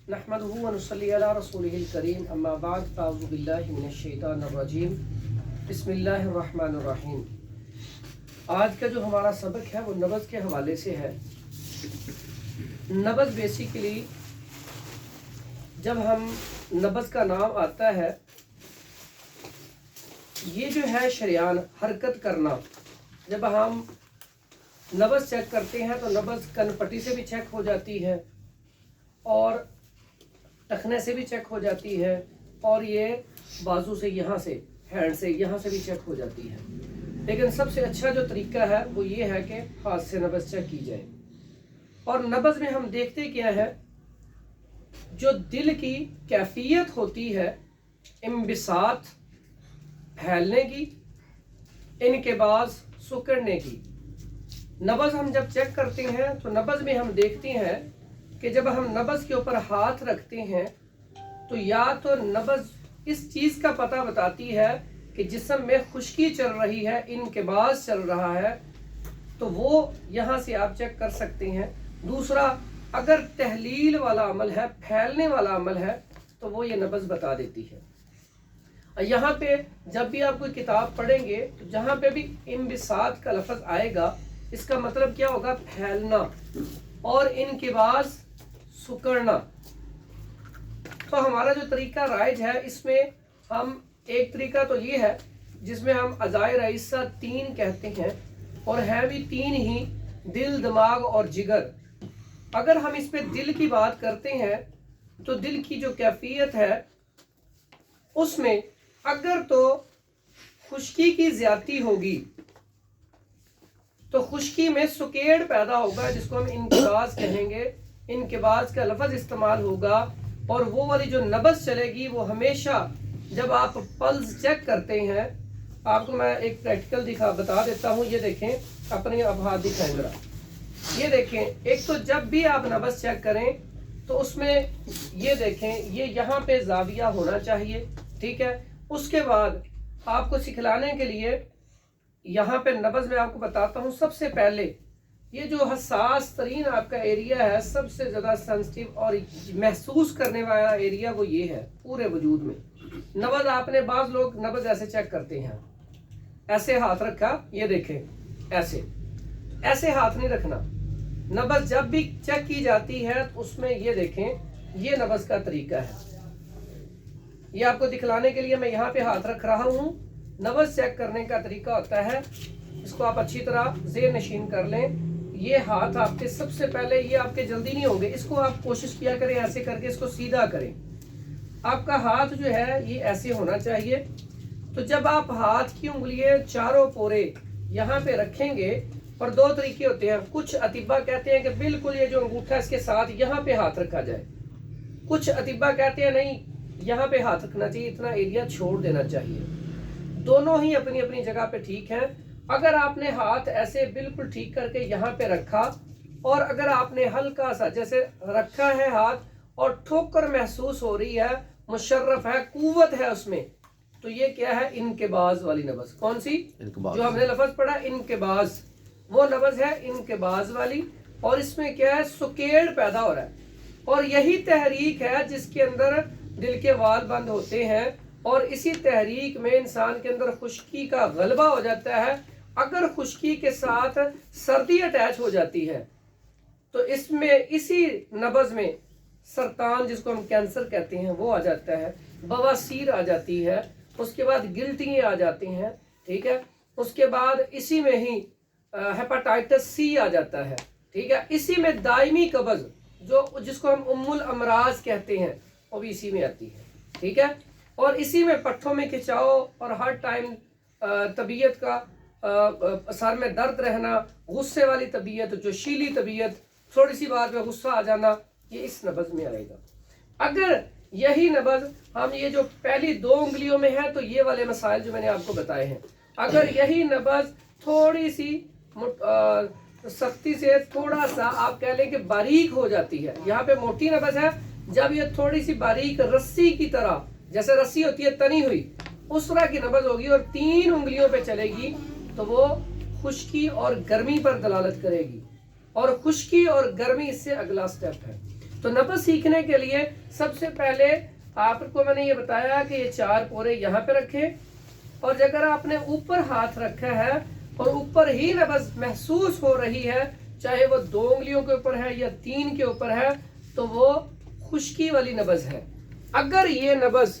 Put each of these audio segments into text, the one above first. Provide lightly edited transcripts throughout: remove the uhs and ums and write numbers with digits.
नहमदुहु व नुसल्ली अला रसूलिहिल करीम अम्मा बाद अऊज़ु बिल्लाहि मिनश शैतानिर रजीम बिस्मिल्लाहिर रहमानिर रहीम। आज का जो हमारा सबक है वो नबज़ के हवाले से है। नबज़ बेसिकली जब हम नबज़ का नाम आता है, ये जो है शरियान हरकत करना। जब हम नबज़ चेक करते हैं तो नबज़ कनपट्टी से भी चेक हो जाती है और टखने से भी चेक हो जाती है और ये बाजू से, यहाँ से, हैंड से, यहाँ से भी चेक हो जाती है। लेकिन सबसे अच्छा जो तरीका है वो ये है कि हाथ से नबज़ चेक की जाए। और नबज़ में हम देखते क्या है, जो दिल की कैफियत होती है इंबिसात, फैलने की, इनकेबाज, सुकड़ने की। नबज़ हम जब चेक करते हैं तो नबज़ में हम देखते हैं कि जब हम नबज़ के ऊपर हाथ रखते हैं तो या तो नबज़ इस चीज़ का पता बताती है कि जिस्म में खुश्की चल रही है, इनकेबाज चल रहा है, तो वो यहाँ से आप चेक कर सकते हैं। दूसरा, अगर तहलील वाला अमल है, फैलने वाला अमल है, तो वो ये नबज़ बता देती है। यहाँ पे जब भी आप कोई किताब पढ़ेंगे तो जहाँ पे भी इंबिसात का लफ्ज़ आएगा, इसका मतलब क्या होगा? फैलना। और इनकेबाज, सुकड़ना। तो हमारा जो तरीका राइज है, इसमें हम एक तरीका तो ये है जिसमें हम अज़ाए रईसा 3 कहते हैं और है भी 3 ही, दिल, दिमाग और जिगर। अगर हम इस पे दिल की बात करते हैं तो दिल की जो कैफियत है उसमें अगर तो खुश्की की ज्यादती होगी तो खुश्की में सुकेड़ पैदा होगा, जिसको हम इनकेबाज कहेंगे। इनकेबाज का लफ्ज़ इस्तेमाल होगा और वो वाली जो नबज़ चलेगी वो हमेशा जब आप पल्स चेक करते हैं, आपको मैं एक प्रैक्टिकल बता देता हूँ। ये देखें, अपने अब हाथ दिखाएं जरा। ये देखें, एक तो जब भी आप नबज़ चेक करें तो उसमें ये देखें, ये यहाँ पे ज़ाविया होना चाहिए, ठीक है। उसके बाद आपको सिखलाने के लिए यहाँ पे नबज़ में आपको बताता हूँ। सबसे पहले ये जो हसास तरीन आपका एरिया है, सबसे ज़्यादा सेंसिटिव और महसूस करने वाला एरिया वो ये है पूरे वजूद में। नबज़ आपने, बाज़ लोग नबज़ ऐसे चेक करते हैं, ऐसे हाथ रखा, ये देखें, ऐसे ऐसे हाथ नहीं रखना। नबज़ जब भी चेक की जाती है तो उसमें ये देखें, ये नबज़ का तरीका है। ये आपको दिखलाने के लिए मैं यहाँ पे हाथ रख रहा हूँ। नबज़ चेक करने का तरीका होता है, इसको आप अच्छी तरह ज़ेर नशीन कर लें। ये हाथ आपके सबसे पहले, ये आपके जल्दी नहीं होंगे, इसको आप कोशिश किया करें ऐसे करके इसको सीधा करें। आपका हाथ जो है ये ऐसे होना चाहिए। तो जब आप हाथ की उंगलियां चारों पोरे यहाँ पे रखेंगे, और 2 तरीके होते हैं। कुछ अतिबा कहते हैं कि बिल्कुल ये जो अंगूठा इसके साथ यहाँ पे हाथ रखा जाए। कुछ अतिबा कहते हैं नहीं, यहाँ पे हाथ रखना चाहिए, इतना एरिया छोड़ देना चाहिए। दोनों ही अपनी अपनी जगह पे ठीक है। अगर आपने हाथ ऐसे बिल्कुल ठीक करके यहाँ पे रखा और अगर आपने हल्का सा जैसे रखा है हाथ और ठोकर महसूस हो रही है, मुशर्रफ है, कुव्वत है उसमें, तो ये क्या है? इनकेबाज वाली नबज़। कौन सी? जो हमने लफ्ज़ पढ़ा इनकेबाज, वो नबज़ है इनकेबाज वाली। और इसमें क्या है? सुकेड़ पैदा हो रहा है और यही तहरीक है जिसके अंदर दिल के वाल बंद होते हैं और इसी तहरीक में इंसान के अंदर खुश्की का गलबा हो जाता है। अगर खुश्की के साथ सर्दी अटैच हो जाती है तो इसमें, इसी नबज़ में सरतान, जिसको हम कैंसर कहते हैं, वो आ जाता है, बवासीर आ जाती है, उसके बाद गिल्टियाँ आ जाती हैं, ठीक है। उसके बाद इसी में ही हेपेटाइटिस सी आ जाता है, ठीक है। इसी में दायमी कब्ज़, जो जिसको हम उम्मुल अमराज कहते हैं, वो भी इसी में आती है, ठीक है। और इसी में पट्ठों में खिंचाव और हर टाइम तबीयत का सर में दर्द रहना, गुस्से वाली तबीयत, जो शीली तबीयत, थोड़ी सी बात में गुस्सा आ जाना, ये इस नबज़ में आएगा। अगर यही नबज़ हम ये जो पहली 2 उंगलियों में है तो ये वाले मसाइल जो मैंने आपको बताए हैं, अगर यही नबज़ थोड़ी सी सख्ती से थोड़ा सा आप कह लें कि बारीक हो जाती है, यहाँ पे मोटी नबज़ है, जब ये थोड़ी सी बारीक रस्सी की तरह, जैसे रस्सी होती है तनी हुई, उस तरह की नबज़ होगी और 3 उंगलियों पे चलेगी, तो वो खुश्की और गर्मी पर दलालत करेगी। और खुश्की और गर्मी इससे अगला स्टेप है। तो नब्ज़ सीखने के लिए सबसे पहले आपको मैंने ये बताया कि ये 4 पोरे यहाँ पे रखें, और अगर आपने ऊपर हाथ रखा है और ऊपर ही नब्ज़ महसूस हो रही है, चाहे वो 2 उंगलियों के ऊपर है या 3 के ऊपर है, तो वो खुश्की वाली नब्ज़ है। अगर ये नब्ज़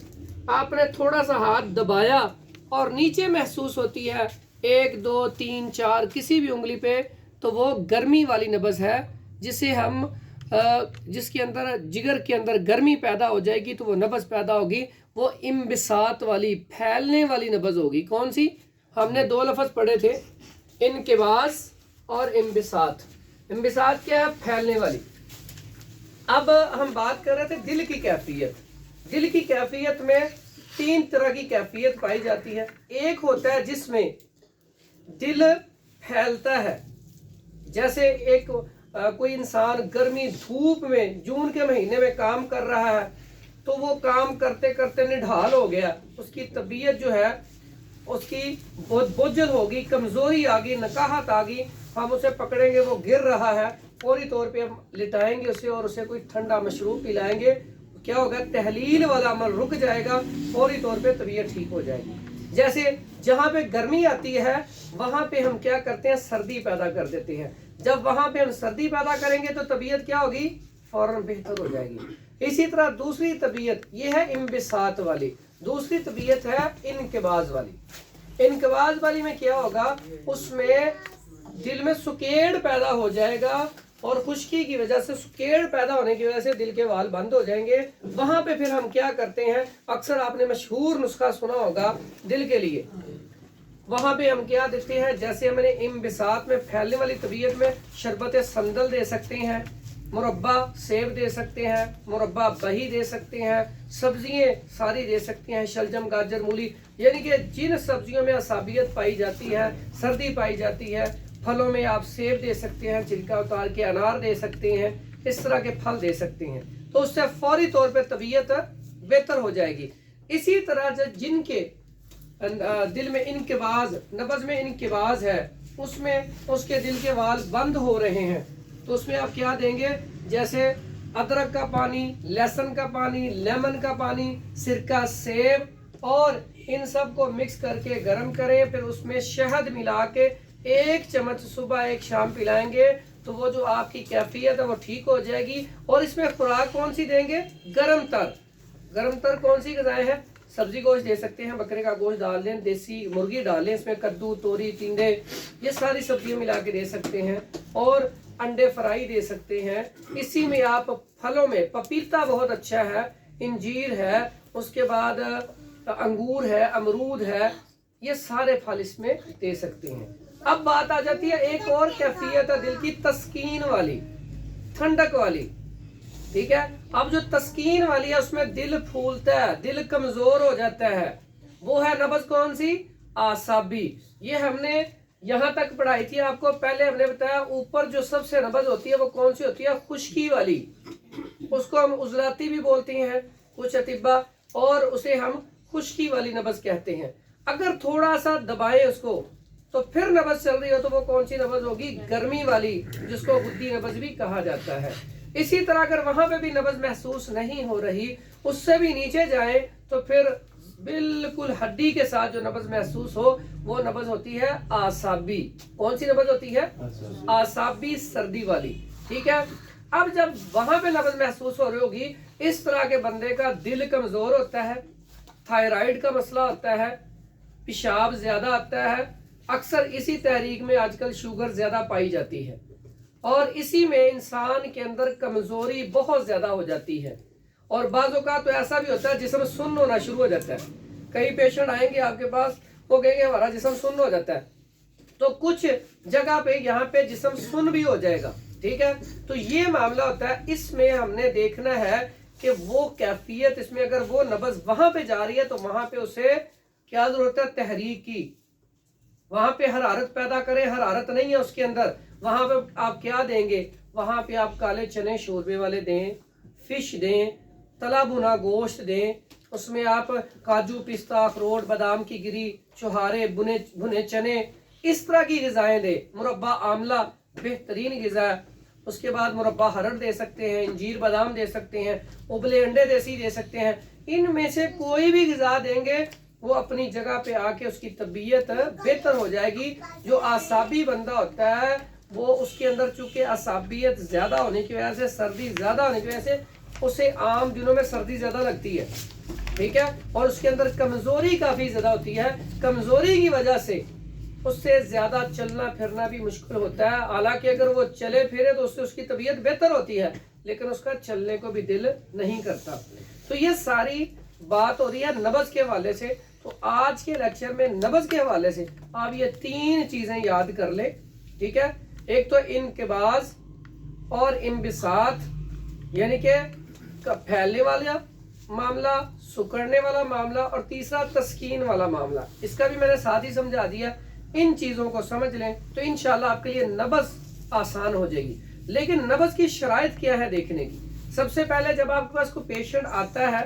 आपने थोड़ा सा हाथ दबाया और नीचे महसूस होती है 1 2 3 4 किसी भी उंगली पे, तो वो गर्मी वाली नब्ज़ है, जिसे हम जिसके अंदर जिगर के अंदर गर्मी पैदा हो जाएगी तो वो नब्ज़ पैदा होगी, वो इम्बिसात वाली फैलने वाली नब्ज़ होगी। कौन सी? हमने 2 लफ्ज़ पढ़े थे, इनकिबास और इम्बिसात। इम्बिसात क्या है? फैलने वाली। अब हम बात कर रहे थे दिल की कैफियत। दिल की कैफियत में 3 तरह की कैफियत पाई जाती है। एक होता है जिसमें दिल फैलता है, जैसे एक कोई इंसान गर्मी धूप में जून के महीने में काम कर रहा है, तो वो काम करते करते निढाल हो गया, उसकी तबीयत जो है उसकी बहुत बोझल होगी, कमज़ोरी आ गई, नकाहत आ गई, हम उसे पकड़ेंगे वो गिर रहा है, फौरी तौर पे हम लिटाएंगे उसे और उसे कोई ठंडा मशरूब पिलाएंगे, क्या होगा? तहलील वाला अमल रुक जाएगा, फौरी तौर पे तबीयत ठीक हो जाएगी। जैसे जहाँ पे गर्मी आती है वहाँ पे हम क्या करते हैं? सर्दी पैदा कर देते हैं। जब वहाँ पे हम सर्दी पैदा करेंगे तो तबीयत क्या होगी? फौरन बेहतर हो जाएगी। इसी तरह दूसरी तबीयत ये है इम्बिसात वाली, दूसरी तबीयत है इनकिबाज वाली। इनकिबाज वाली में क्या होगा? उसमें दिल में सुकेड़ पैदा हो जाएगा, और खुश्की की वजह से, सुकेड़ पैदा होने की वजह से दिल के वाल बंद हो जाएंगे। वहां पे फिर हम क्या करते हैं? अक्सर आपने मशहूर नुस्खा सुना होगा दिल के लिए, वहां पे हम क्या देते हैं? जैसे हमने इम्बिसात में फैलने वाली तबीयत में शरबत संदल दे सकते हैं, मुरब्बा सेब दे सकते हैं, मुरब्बा बही दे सकते हैं, सब्जियां सारी दे सकते हैं, शलजम गाजर मूली, यानी कि जिन सब्जियों में असाबियत पाई जाती है, सर्दी पाई जाती है, फलों में आप सेब दे सकते हैं, छिलका उतार के अनार दे सकते हैं, इस तरह के फल दे सकते हैं, तो उससे फौरी तौर पे तबीयत बेहतर हो जाएगी। इसी तरह जो जिनके दिल में इनकिबाज, नब्ज़ में इनकिबाज है, उसमें उसके दिल के वाल बंद हो रहे हैं, तो उसमें आप क्या देंगे? जैसे अदरक का पानी, लहसुन का पानी, लेमन का पानी, सिरका, सेब, और इन सब को मिक्स करके गर्म करें, फिर उसमें शहद मिला के 1 चम्मच सुबह 1 शाम पिलाएंगे, तो वो जो आपकी कैफियत है वो ठीक हो जाएगी। और इसमें खुराक कौन सी देंगे? गरम तर। गरम तर कौन सी ग़िज़ाएं हैं? सब्जी गोश्त दे सकते हैं, बकरे का गोश्त डाल लें, देसी मुर्गी डाल लें, इसमें कद्दू, तोरी, टिंडे, ये सारी सब्जियां मिला के दे सकते हैं, और अंडे फ्राई दे सकते हैं। इसी में आप फलों में पपीता बहुत अच्छा है, इंजीर है, उसके बाद अंगूर है, अमरूद है, ये सारे फल इसमें दे सकते हैं। अब बात आ जाती है एक और कैफियत है दिल की, तस्कीन वाली, ठंडक वाली, ठीक है। अब जो तस्कीन वाली है उसमें दिल फूलता है, दिल कमजोर हो जाता है, वो है नब्ज़ कौन सी? आसाबी। ये हमने यहाँ तक पढ़ाई थी आपको, पहले हमने बताया ऊपर जो सबसे नब्ज़ होती है वो कौन सी होती है? खुश्की वाली, उसको हम उजलाती भी बोलते हैं कुछ अतिब्बा, और उसे हम खुश्की वाली नब्ज़ कहते हैं। अगर थोड़ा सा दबाएं उसको तो फिर नब्ज़ चल रही हो तो वो कौन सी नब्ज़ होगी? गर्मी वाली, जिसको गुद्दी नब्ज़ भी कहा जाता है। इसी तरह अगर वहां पे भी नब्ज़ महसूस नहीं हो रही, उससे भी नीचे जाए तो फिर बिल्कुल हड्डी के साथ जो नब्ज़ महसूस हो वो नब्ज़ होती है आसाबी। कौन सी नब्ज़ होती है? आसाबी, सर्दी वाली, ठीक है। अब जब वहां पे नब्ज़ महसूस हो रही होगी, इस तरह के बंदे का दिल कमजोर होता है, थायराइड का मसला होता है, पेशाब ज्यादा आता है, अक्सर इसी तहरीक में आजकल शुगर ज्यादा पाई जाती है, और इसी में इंसान के अंदर कमजोरी बहुत ज्यादा हो जाती है, और बाज़ औक़ात तो ऐसा भी होता है जिस्म सुन्न होना शुरू हो जाता है। कई पेशेंट आएंगे आपके पास, वो कहेंगे हमारा जिस्म सुन्न हो जाता है, तो कुछ जगह पे यहाँ पे जिस्म सुन्न भी हो जाएगा, ठीक है। तो ये मामला होता है, इसमें हमने देखना है कि वो कैफियत, इसमें अगर वो नब्ज़ वहां पे जा रही है तो वहां पे उसे क्या जरूरत है? तहरीक की। वहां पे हरारत पैदा करें, हरारत नहीं है उसके अंदर, वहां पे आप क्या देंगे? वहां पे आप काले चने शोरबे वाले दें, फिश दें, तला भुना गोश्त दें, उसमें आप काजू, पिस्ता, अखरोट, बादाम की गिरी, चुहारे, भुने चने, इस तरह की ग़िज़ाएं दें। मुरब्बा आमला बेहतरीन ग़िज़ा है। اس کے بعد مربع ہرڑ دے سکتے ہیں، انجیر بادام دے سکتے ہیں، ابلے انڈے دیسی دے سکتے ہیں۔ ان میں سے کوئی بھی غذا دیں گے وہ اپنی جگہ پہ آ کے اس کی طبیعت بہتر ہو جائے گی۔ جو اعصابی بندہ ہوتا ہے وہ اس کے اندر چونکہ اعصابیت زیادہ ہونے کی وجہ سے، سردی زیادہ ہونے کی وجہ سے اسے عام دنوں میں سردی زیادہ لگتی ہے، ٹھیک ہے، اور اس کے اندر کمزوری کافی زیادہ ہوتی ہے۔ کمزوری کی وجہ سے اس سے زیادہ چلنا پھرنا بھی مشکل ہوتا ہے۔ حالانکہ اگر وہ چلے پھرے تو اس سے اس کی طبیعت بہتر ہوتی ہے، لیکن اس کا چلنے کو بھی دل نہیں کرتا۔ تو یہ ساری بات ہو رہی ہے نبض کے حوالے سے۔ تو آج کے لیکچر میں نبض کے حوالے سے آپ یہ 3 چیزیں یاد کر لیں، ٹھیک ہے۔ ایک تو انقباض اور انبساط، یعنی کہ پھیلنے والا معاملہ، سکڑنے والا معاملہ، اور تیسرا تسکین والا معاملہ۔ اس کا بھی میں نے ساتھ ہی سمجھا دیا۔ ان چیزوں کو سمجھ لیں تو انشاءاللہ آپ کے لیے نبض آسان ہو جائے گی۔ لیکن نبض کی شرائط کیا ہے دیکھنے کی؟ سب سے پہلے جب آپ کے پاس کوئی پیشنٹ آتا ہے،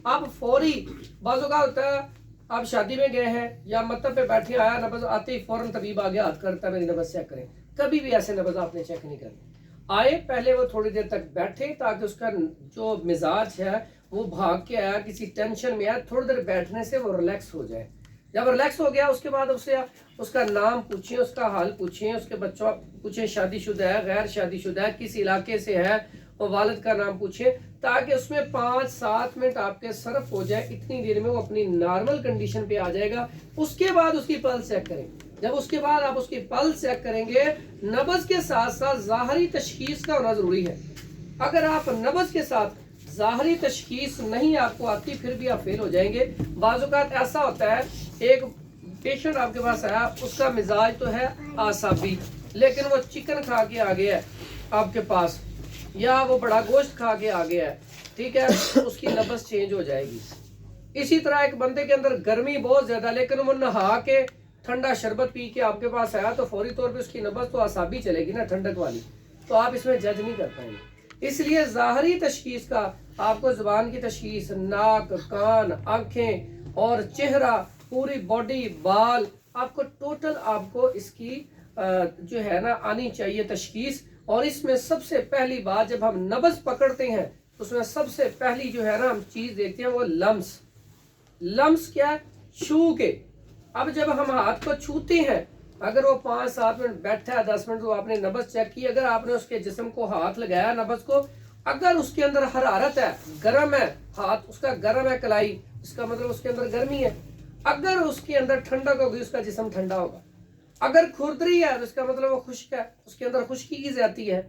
آپ فوری، بعض اوقات ہوتا ہے آپ شادی میں گئے ہیں یا مطلب پہ بیٹھے، آیا نبض آتے ہی فوراً طبیب آگے ہاتھ کرتا ہے میری نبض چیک کریں۔ کبھی بھی ایسے نبض آپ نے چیک نہیں کرنی۔ آئے پہلے وہ تھوڑی دیر تک بیٹھے تاکہ اس کا جو مزاج ہے وہ بھاگ کے آیا، کسی ٹینشن میں آیا، تھوڑی دیر بیٹھنے سے وہ ریلیکس ہو جائے۔ جب ریلیکس ہو گیا اس کے بعد اسے اس کا نام پوچھیں، اس کا حال پوچھیں، اس کے بچوں پوچھیں شادی شدہ ہے، غیر شادی شدہ ہے، کس علاقے سے ہے، اور والد کا نام پوچھیں، تاکہ اس میں 5-7 منٹ آپ کے صرف ہو جائے۔ اتنی دیر میں وہ اپنی نارمل کنڈیشن پہ آ جائے گا۔ اس کے بعد اس کی پلس چیک کریں۔ جب اس کے بعد آپ اس کی پلس چیک کریں گے، نبض کے ساتھ ساتھ ظاہری تشخیص کا ہونا ضروری ہے۔ اگر آپ نبض کے ساتھ ظاہری تشخیص نہیں آپ کو آتی، پھر بھی آپ فیل ہو جائیں گے۔ بعض اوقات ایسا ہوتا ہے ایک پیشنٹ آپ کے پاس آیا، اس کا مزاج تو ہے اعصابی، لیکن وہ چکن کھا کے آ گیا ہے آپ کے پاس، یا وہ بڑا گوشت کھا کے آ گیا ہے، ٹھیک ہے، اس کی نبض چینج ہو جائے گی۔ اسی طرح ایک بندے کے اندر گرمی بہت زیادہ، لیکن وہ نہا کے ٹھنڈا شربت پی کے آپ کے پاس آیا، تو فوری طور پہ اس کی نبض تو اعصابی چلے گی نا، ٹھنڈک والی، تو آپ اس میں جج نہیں کر پائیں گے۔ اس لیے ظاہری تشخیص کا آپ کو زبان کی تشخیص، ناک، کان، آنکھیں اور چہرہ، پوری باڈی، بال، آپ کو ٹوٹل آپ کو اس کی جو ہے نا آنی چاہیے تشخیص۔ اور اس میں سب سے پہلی بات جب ہم نبض پکڑتے ہیں اس میں سب سے پہلی جو ہے نا ہم چیز دیکھتے ہیں وہ لمس۔ لمس کیا ہے؟ چھو کے۔ اب جب ہم ہاتھ کو چھوتے ہیں، اگر وہ 5-7 منٹ بیٹھا ہے، 10 منٹ تو آپ نے نبض چیک کی، اگر آپ نے اس کے جسم کو ہاتھ لگایا نبض کو، اگر اس کے اندر حرارت ہے، گرم ہے ہاتھ، اس کا گرم ہے کلائی، اس کا مطلب اس کے اندر گرمی ہے۔ اگر اس کے اندر ٹھنڈک ہوگی اس کا جسم ٹھنڈا ہوگا۔ اگر کھردری ہے تو اس کا مطلب وہ خشک ہے، اس کے اندر خشکی کی زیادتی ہے۔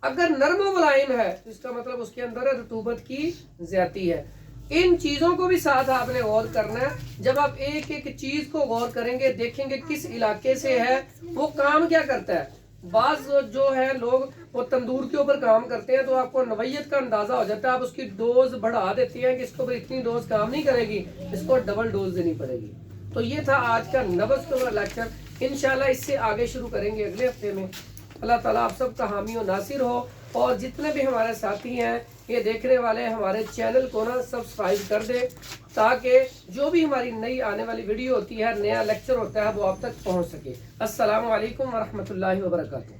اگر نرم و ملائم ہے تو اس کا مطلب اس کے اندر رطوبت کی زیادتی ہے۔ ان چیزوں کو بھی ساتھ آپ نے غور کرنا ہے۔ جب آپ ایک ایک چیز کو غور کریں گے، دیکھیں گے کس علاقے سے ہے، وہ کام کیا کرتا ہے۔ بعض جو ہے لوگ وہ تندور کے اوپر کام کرتے ہیں تو آپ کو نوعیت کا اندازہ ہو جاتا ہے، آپ اس کی ڈوز بڑھا دیتے ہیں کہ اس کو اتنی ڈوز کام نہیں کرے گی، اس کو ڈبل ڈوز دینی پڑے گی۔ تو یہ تھا آج کا نبض کا لیکچر۔ انشاءاللہ اس سے آگے شروع کریں گے اگلے ہفتے میں۔ اللہ تعالیٰ آپ سب کا حامی و ناصر ہو، اور جتنے بھی ہمارے ساتھی ہیں یہ دیکھنے والے ہمارے چینل کو نا سبسکرائب کر دیں، تاکہ جو بھی ہماری نئی آنے والی ویڈیو ہوتی ہے، نیا لیکچر ہوتا ہے، وہ آپ تک پہنچ سکے۔ السلام علیکم ورحمۃ اللہ وبرکاتہ۔